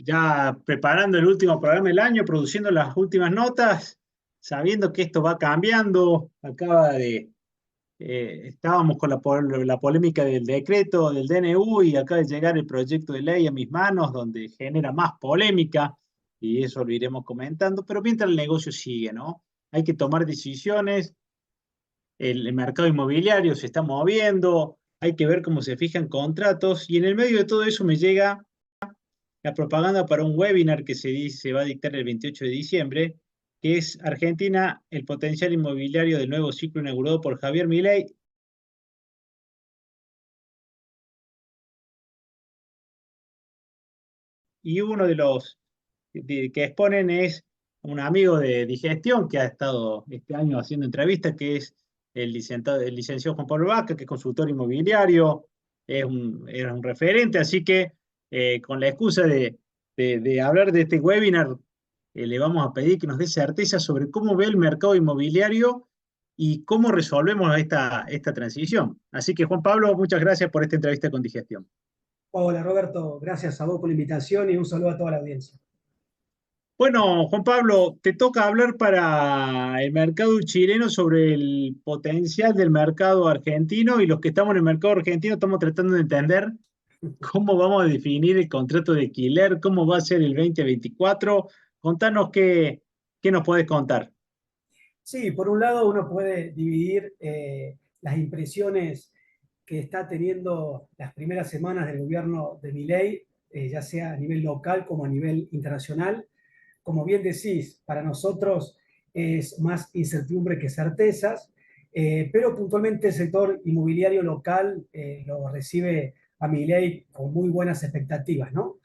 Ya preparando el último programa del año, produciendo las últimas notas, sabiendo que esto va cambiando. Estábamos con la polémica del decreto del DNU y acaba de llegar el proyecto de ley a mis manos donde genera más polémica y eso lo iremos comentando, pero mientras el negocio sigue, ¿no? Hay que tomar decisiones, el mercado inmobiliario se está moviendo, hay que ver cómo se fijan contratos y en el medio de todo eso me llega la propaganda para un webinar que se va a dictar el 28 de diciembre, que es Argentina, el potencial inmobiliario del nuevo ciclo inaugurado por Javier Milei. Y uno de los que exponen es un amigo de digestión que ha estado este año haciendo entrevistas, que es el licenciado Juan Pablo Vaca, que es consultor inmobiliario, era un referente, así que con la excusa de hablar de este webinar, le vamos a pedir que nos dé certeza sobre cómo ve el mercado inmobiliario y cómo resolvemos esta transición. Así que Juan Pablo, muchas gracias por esta entrevista con digestión. Hola Roberto, gracias a vos por la invitación y un saludo a toda la audiencia. Bueno, Juan Pablo, te toca hablar para el mercado chileno sobre el potencial del mercado argentino y los que estamos en el mercado argentino estamos tratando de entender cómo vamos a definir el contrato de alquiler, cómo va a ser el 2024. Contanos qué nos puedes contar. Sí, por un lado uno puede dividir las impresiones que está teniendo las primeras semanas del gobierno de Milei, ya sea a nivel local como a nivel internacional. Como bien decís, para nosotros es más incertidumbre que certezas, pero puntualmente el sector inmobiliario local lo recibe a Milei con muy buenas expectativas, ¿no?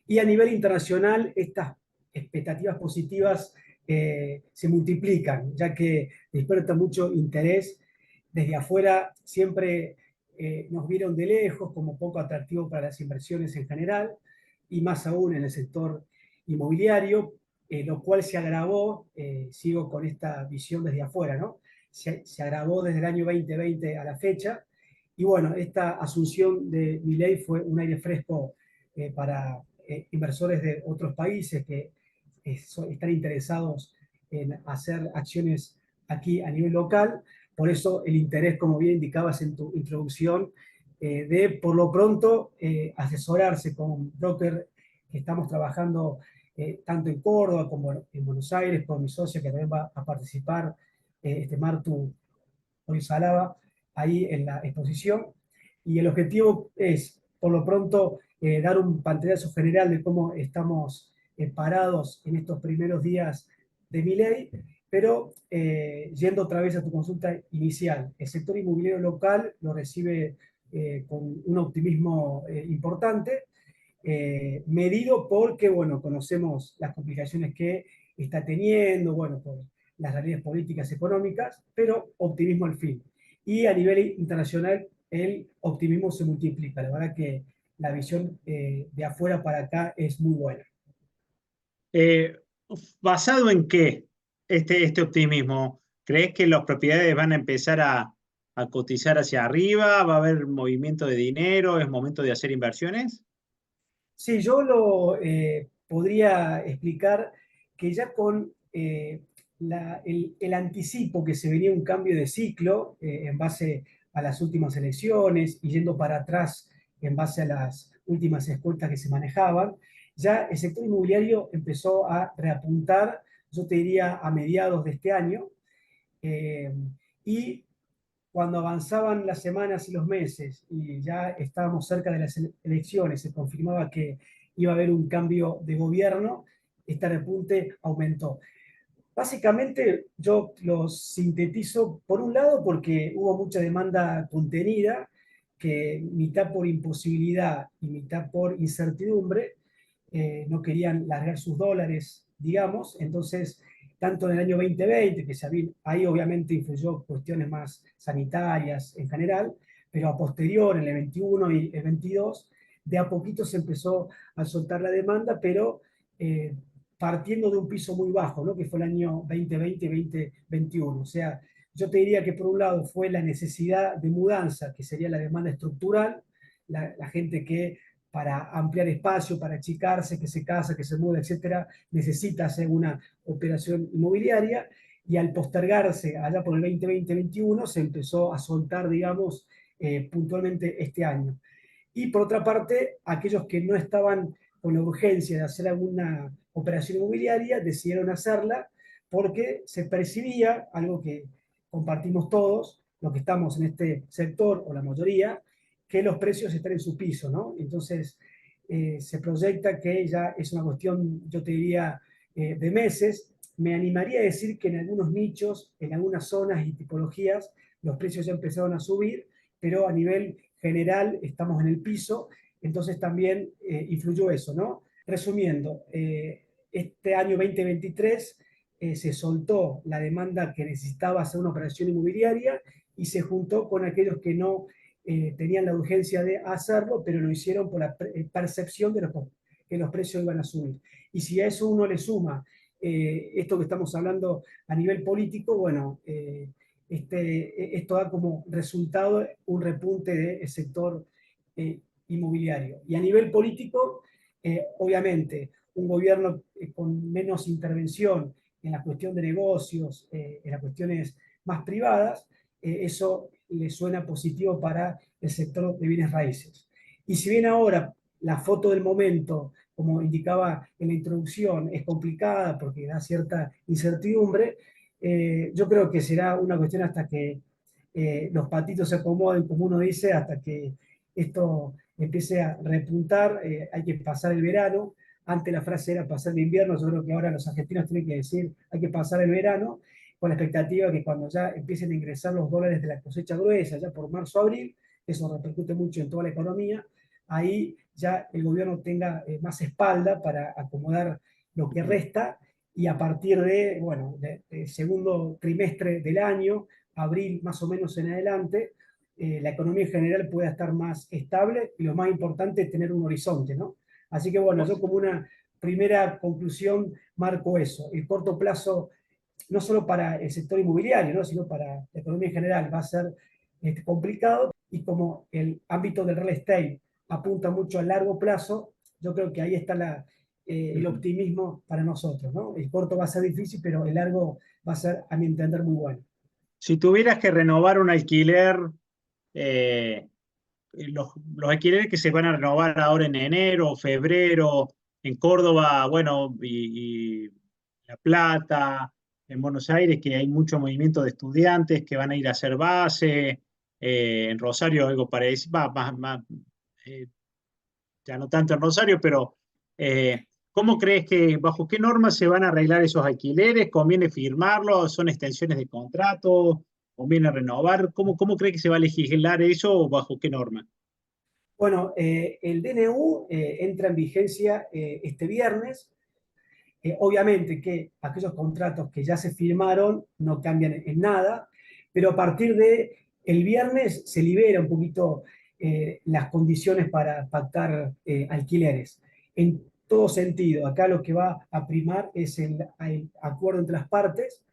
Y a nivel internacional, estas expectativas positivas se multiplican, ya que despierta mucho interés. Desde afuera siempre nos vieron de lejos como poco atractivo para las inversiones en general, y más aún en el sector inmobiliario, lo cual se agravó, sigo con esta visión desde afuera, ¿no? Se agravó desde el año 2020 a la fecha, y bueno, esta asunción de Milei fue un aire fresco para inversores de otros países que están interesados en hacer acciones aquí a nivel local. Por eso el interés, como bien indicabas en tu introducción, de por lo pronto asesorarse con un broker que estamos trabajando tanto en Córdoba como en Buenos Aires, con mi socia que también va a participar, Martu Orizalaba, ahí en la exposición. Y el objetivo es, por lo pronto, dar un pantallazo general de cómo estamos parados en estos primeros días de mi ley, pero yendo otra vez a tu consulta inicial, el sector inmobiliario local lo recibe con un optimismo importante, medido porque, bueno, conocemos las complicaciones que está teniendo, bueno, por las realidades políticas económicas, pero optimismo al fin. Y a nivel internacional, el optimismo se multiplica. La verdad que la visión de afuera para acá es muy buena. Eh, ¿Basado en qué este optimismo? ¿Crees que las propiedades van a empezar a cotizar hacia arriba? ¿Va a haber movimiento de dinero? ¿Es momento de hacer inversiones? Sí, yo lo podría explicar que ya con el anticipo que se venía un cambio de ciclo en base a las últimas elecciones y yendo para atrás en base a las últimas encuestas que se manejaban, ya el sector inmobiliario empezó a reapuntar, yo te diría a mediados de este año, eh, y cuando avanzaban las semanas y los meses y ya estábamos cerca de las elecciones, se confirmaba que iba a haber un cambio de gobierno, este repunte aumentó. Básicamente yo lo sintetizo por un lado porque hubo mucha demanda contenida, que mitad por imposibilidad y mitad por incertidumbre no querían largar sus dólares, digamos, entonces tanto en el año 2020, que ahí obviamente influyó cuestiones más sanitarias en general, pero a posterior, en el 21 y el 22, de a poquito se empezó a soltar la demanda, pero partiendo de un piso muy bajo, ¿no? Que fue el año 2020-2021. O sea, yo te diría que por un lado fue la necesidad de mudanza, que sería la demanda estructural, la gente que para ampliar espacio, para achicarse, que se casa, que se muda, etcétera, necesita hacer una operación inmobiliaria, y al postergarse allá por el 2020-2021 se empezó a soltar, digamos, puntualmente este año. Y por otra parte, aquellos que no estaban con la urgencia de hacer alguna operación inmobiliaria decidieron hacerla porque se percibía, algo que compartimos todos, los que estamos en este sector, o la mayoría, que los precios están en su piso, ¿no? Entonces, se proyecta que ya es una cuestión, yo te diría, de meses. Me animaría a decir que en algunos nichos, en algunas zonas y tipologías, los precios ya empezaron a subir, pero a nivel general estamos en el piso, entonces también influyó eso, ¿no? Resumiendo, este año 2023 se soltó la demanda que necesitaba hacer una operación inmobiliaria y se juntó con aquellos que no tenían la urgencia de hacerlo, pero lo hicieron por la percepción de que los precios iban a subir. Y si a eso uno le suma esto que estamos hablando a nivel político, bueno, esto da como resultado un repunte del sector inmobiliario. Y a nivel político, obviamente, un gobierno con menos intervención en la cuestión de negocios, en las cuestiones más privadas, eso le suena positivo para el sector de bienes raíces. Y si bien ahora la foto del momento, como indicaba en la introducción, es complicada porque da cierta incertidumbre, yo creo que será una cuestión hasta que los patitos se acomoden, como uno dice, hasta que esto empiece a repuntar. Hay que pasar el verano. Antes la frase era pasar el invierno, yo creo que ahora los argentinos tienen que decir hay que pasar el verano, con la expectativa de que cuando ya empiecen a ingresar los dólares de la cosecha gruesa, ya por marzo o abril, eso repercute mucho en toda la economía, ahí ya el gobierno tenga más espalda para acomodar lo que resta, y a partir de, bueno, de segundo trimestre del año, abril más o menos en adelante, la economía en general pueda estar más estable, y lo más importante es tener un horizonte, ¿no? Así que bueno, yo como una primera conclusión marco eso. El corto plazo, no solo para el sector inmobiliario, ¿no?, sino para la economía en general, va a ser complicado, y como el ámbito del real estate apunta mucho a largo plazo, yo creo que ahí está el optimismo para nosotros, ¿no? El corto va a ser difícil, pero el largo va a ser, a mi entender, muy bueno. Si tuvieras que renovar un alquiler, eh, los alquileres que se van a renovar ahora en enero, febrero, en Córdoba, bueno, y La Plata, en Buenos Aires, que hay mucho movimiento de estudiantes que van a ir a hacer base, en Rosario algo parecido, eh, ya no tanto en Rosario, pero ¿cómo crees que, bajo qué normas se van a arreglar esos alquileres? ¿Conviene firmarlos? ¿Son extensiones de contrato? ¿Conviene renovar? ¿Cómo crees que se va a legislar eso o bajo qué norma? Bueno, el DNU entra en vigencia este viernes. Obviamente que aquellos contratos que ya se firmaron no cambian en nada, pero a partir de el viernes se libera un poquito las condiciones para pactar alquileres. En todo sentido, acá lo que va a primar es el acuerdo entre las partes.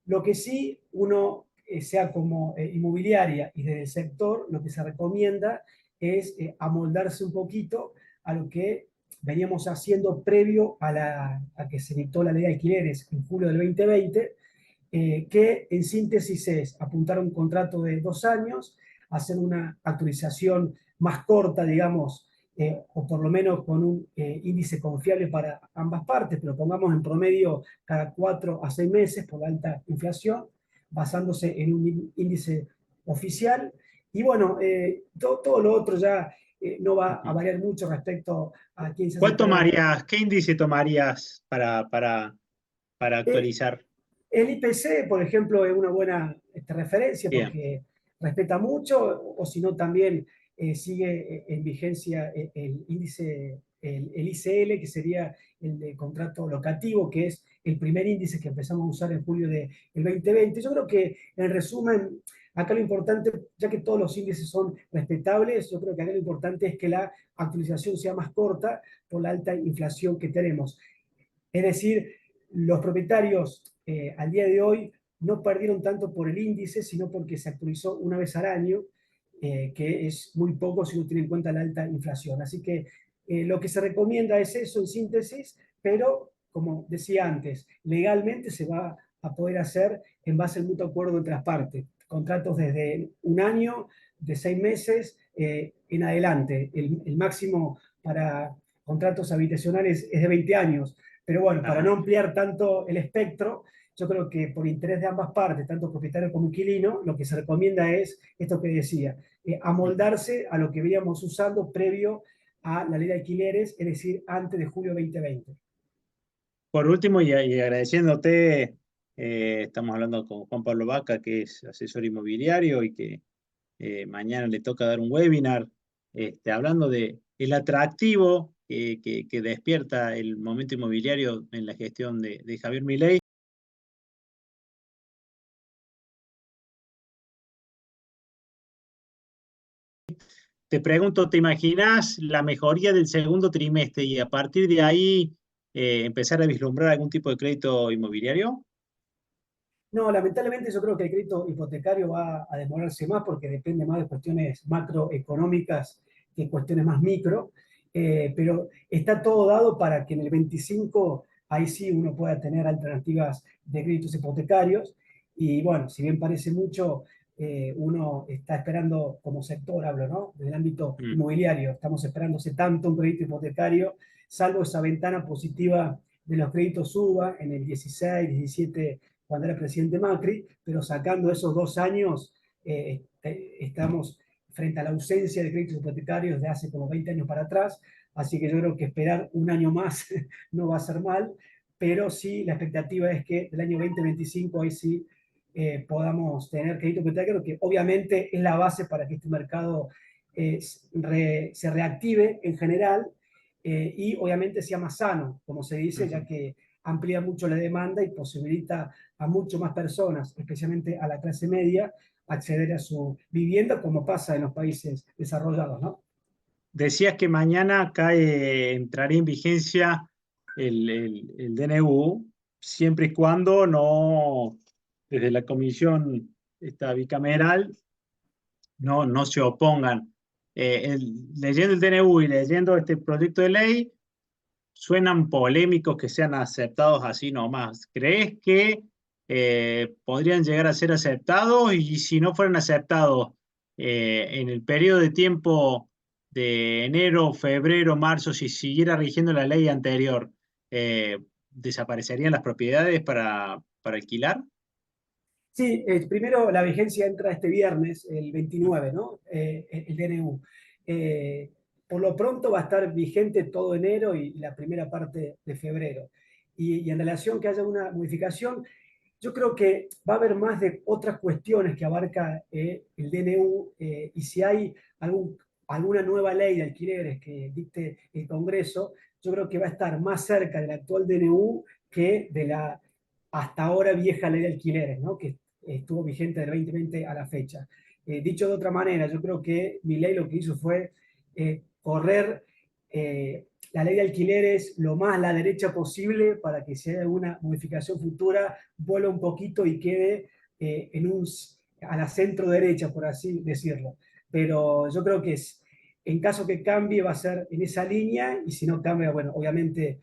Lo que sí uno, sea como inmobiliaria y desde el sector, lo que se recomienda es amoldarse un poquito a lo que veníamos haciendo previo a que se dictó la ley de alquileres en julio del 2020, que en síntesis es apuntar a un contrato de 2 años, hacer una actualización más corta, digamos, o por lo menos con un índice confiable para ambas partes, pero pongamos en promedio cada 4 a 6 meses por la alta inflación, basándose en un índice oficial. Y bueno, todo lo otro ya no va a variar mucho respecto a quién se hace ¿Cuál cargo de. tomarías, qué índice tomarías para Eh, actualizar? El IPC, por ejemplo, es una buena referencia Bien. porque respeta mucho, o si no también sigue en vigencia el índice, el ICL, que sería el de contrato locativo, que es el primer índice que empezamos a usar en julio del 2020. Yo creo que, en resumen, acá lo importante, ya que todos los índices son respetables, yo creo que acá lo importante es que la actualización sea más corta por la alta inflación que tenemos. Es decir, los propietarios al día de hoy no perdieron tanto por el índice, sino porque se actualizó una vez al año, que es muy poco si uno tiene en cuenta la alta inflación. Así que Lo que se recomienda es eso en síntesis, pero como decía antes, legalmente se va a poder hacer en base al mutuo acuerdo entre las partes. Contratos desde 1 año, de 6 meses en adelante. El máximo para contratos habitacionales es de 20 años. Pero bueno, para Ajá. no ampliar tanto el espectro, yo creo que por interés de ambas partes, tanto propietario como inquilino, lo que se recomienda es esto que decía, amoldarse a lo que veníamos usando previo a la ley de alquileres, es decir, antes de julio 2020. Por último, y agradeciéndote, estamos hablando con Juan Pablo Vaca, que es asesor inmobiliario y que mañana le toca dar un webinar hablando de el atractivo que despierta el momento inmobiliario en la gestión de Javier Milei. Te pregunto, ¿te imaginas la mejoría del segundo trimestre y a partir de ahí empezar a vislumbrar algún tipo de crédito inmobiliario? No, lamentablemente yo creo que el crédito hipotecario va a demorarse más porque depende más de cuestiones macroeconómicas que cuestiones más micro, pero está todo dado para que en el 25 ahí sí uno pueda tener alternativas de créditos hipotecarios y bueno, si bien parece mucho, uno está esperando como sector, hablo, ¿no? Desde el ámbito Mm. inmobiliario, estamos esperándose tanto un crédito hipotecario, salvo esa ventana positiva de los créditos UBA en el 16, 17 cuando era presidente Macri, pero sacando esos 2 años, estamos frente a la ausencia de créditos hipotecarios de hace como 20 años para atrás, así que yo creo que esperar un año más no va a ser mal, pero sí la expectativa es que del año 2025 ahí sí podamos tener crédito hipotecario, que obviamente es la base para que este mercado se reactive en general y obviamente sea más sano, como se dice, ya Ujú. que amplía mucho la demanda y posibilita a mucho más personas, especialmente a la clase media, acceder a su vivienda, como pasa en los países desarrollados, ¿no? Decías que mañana entraría en vigencia el DNU, siempre y cuando no, desde la comisión esta bicameral, no se opongan. Leyendo el DNU y leyendo este proyecto de ley, suenan polémicos que sean aceptados así nomás. ¿Crees que podrían llegar a ser aceptados? Y si no fueran aceptados en el periodo de tiempo de enero, febrero, marzo, si siguiera rigiendo la ley anterior, ¿desaparecerían las propiedades para alquilar? Sí, primero la vigencia entra este viernes, el 29, ¿no? El DNU. Eh, por lo pronto va a estar vigente todo enero y la primera parte de febrero. Y en relación que haya una modificación, yo creo que va a haber más de otras cuestiones que abarca el DNU y si hay alguna nueva ley de alquileres que dicte el Congreso, yo creo que va a estar más cerca del actual DNU que de la hasta ahora vieja ley de alquileres, ¿no? Que estuvo vigente del 2020 a la fecha. Dicho de otra manera, yo creo que mi ley lo que hizo fue correr la ley de alquileres lo más a la derecha posible para que si hay alguna modificación futura vuelva un poquito y quede a la centro derecha, por así decirlo. Pero yo creo que en caso que cambie va a ser en esa línea y si no cambia, bueno, obviamente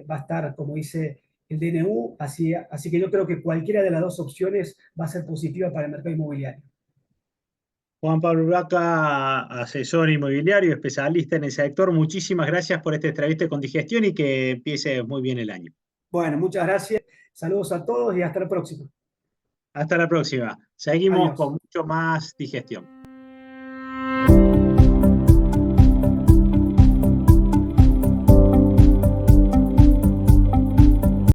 va a estar, como dice el DNU, así que yo creo que cualquiera de las dos opciones va a ser positiva para el mercado inmobiliario. Juan Pablo Urraca, asesor inmobiliario, especialista en el sector, muchísimas gracias por esta entrevista con Digestión y que empiece muy bien el año. Bueno, muchas gracias, saludos a todos y hasta la próxima. Hasta la próxima. Seguimos Adiós. con mucho más Digestión.